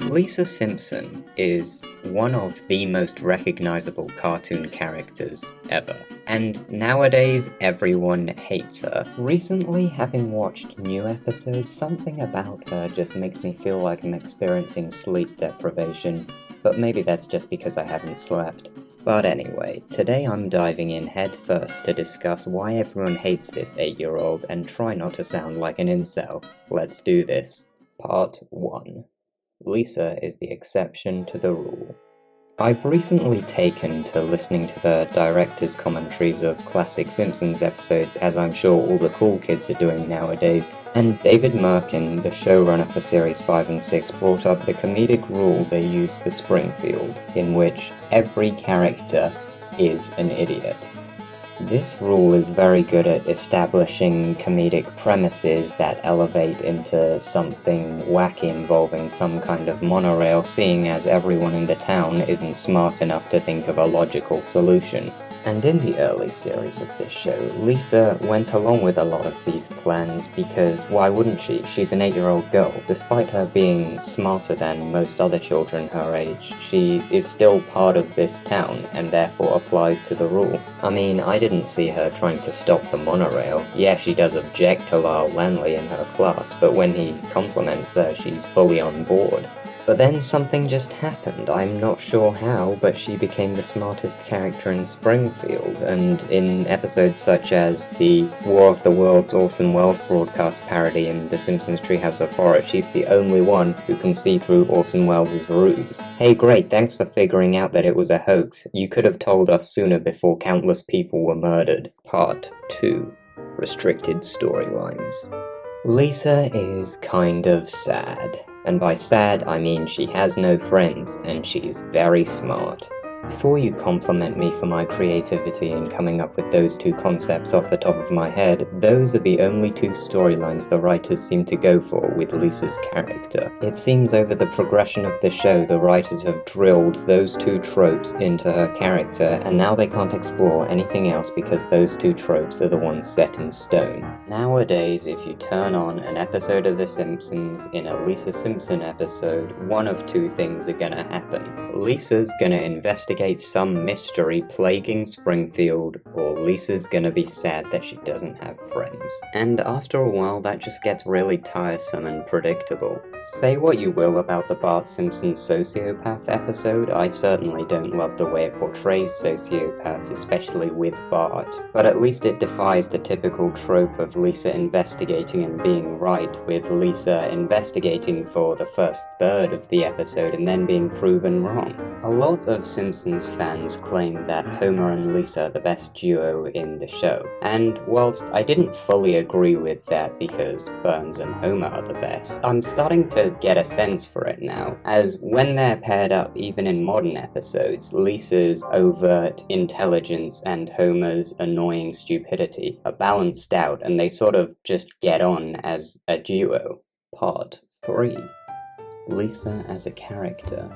Lisa Simpson is one of the most recognizable cartoon characters ever, and nowadays everyone hates her. Recently, having watched new episodes, something about her just makes me feel like I'm experiencing sleep deprivation, but maybe that's just because I haven't slept. But anyway, today I'm diving in head first to discuss why everyone hates this 8-year-old and try not to sound like an incel. Let's do this. Part 1. Lisa is the exception to the rule. I've recently taken to listening to the director's commentaries of classic Simpsons episodes, as I'm sure all the cool kids are doing nowadays, and David Merkin, the showrunner for series 5 and 6, brought up the comedic rule they use for Springfield, in which every character is an idiot. This rule is very good at establishing comedic premises that elevate into something wacky involving some kind of monorail, seeing as everyone in the town isn't smart enough to think of a logical solution. And in the early series of this show, Lisa went along with a lot of these plans because why wouldn't she? She's an 8-year-old girl. Despite her being smarter than most other children her age, she is still part of this town and therefore applies to the rule. I mean, I didn't see her trying to stop the monorail. Yeah, she does object to Lyle Lanley in her class, but when he compliments her, she's fully on board. But then something just happened. I'm not sure how, but she became the smartest character in Springfield, and in episodes such as the War of the Worlds Orson Welles broadcast parody in The Simpsons Treehouse of Horror, she's the only one who can see through Orson Welles' ruse. Hey great, thanks for figuring out that it was a hoax. You could have told us sooner before countless people were murdered. Part 2. Restricted storylines. Lisa is kind of sad. And by sad, I mean she has no friends, and she's very smart. Before you compliment me for my creativity in coming up with those two concepts off the top of my head, those are the only two storylines the writers seem to go for with Lisa's character. It seems over the progression of the show the writers have drilled those two tropes into her character, and now they can't explore anything else because those two tropes are the ones set in stone. Nowadays, if you turn on an episode of The Simpsons in a Lisa Simpson episode, one of two things are gonna happen. Lisa's gonna investigate some mystery plaguing Springfield, or Lisa's gonna be sad that she doesn't have friends. And after a while that just gets really tiresome and predictable. Say what you will about the Bart Simpson sociopath episode, I certainly don't love the way it portrays sociopaths, especially with Bart, but at least it defies the typical trope of Lisa investigating and being right, with Lisa investigating for the first third of the episode and then being proven wrong. A lot of Simpsons fans claim that Homer and Lisa are the best duo in the show, and whilst I didn't fully agree with that because Burns and Homer are the best, I'm starting to get a sense for it now, as when they're paired up even in modern episodes, Lisa's overt intelligence and Homer's annoying stupidity are balanced out and they sort of just get on as a duo. Part 3. Lisa as a character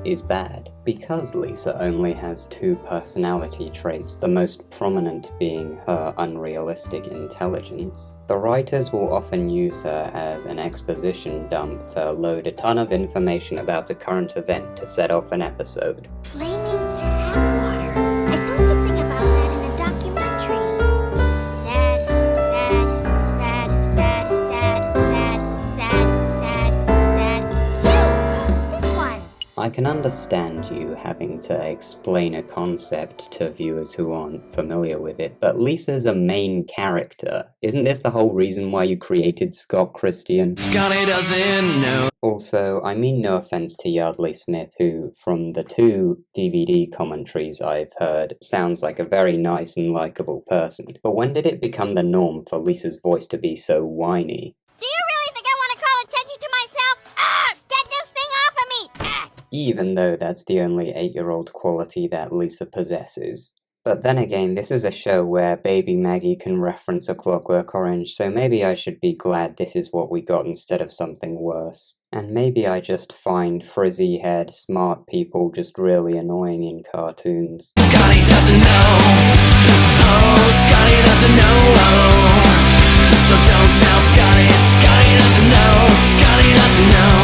is bad. Because Lisa only has two personality traits, the most prominent being her unrealistic intelligence, the writers will often use her as an exposition dump to load a ton of information about a current event to set off an episode. Flaming tap water. I saw something about that in a documentary. Sad, sad, sad, sad, sad, sad, sad, sad, sad. You! This one! I can understand you having to explain a concept to viewers who aren't familiar with it, but Lisa's a main character. Isn't this the whole reason why you created Scott Christian? Scotty doesn't know. Also, I mean no offense to Yardley Smith, who, from the two DVD commentaries I've heard, sounds like a very nice and likable person. But when did it become the norm for Lisa's voice to be so whiny? Do you really think I want to call attention to myself? Get this thing off of me! Even though that's the only 8-year-old quality that Lisa possesses. But then again, this is a show where baby Maggie can reference A Clockwork Orange, so maybe I should be glad this is what we got instead of something worse. And maybe I just find frizzy-haired, smart people just really annoying in cartoons. Scotty doesn't know. Oh, Scotty doesn't know. Oh, so don't tell Scotty. Scotty doesn't know. Scotty doesn't know.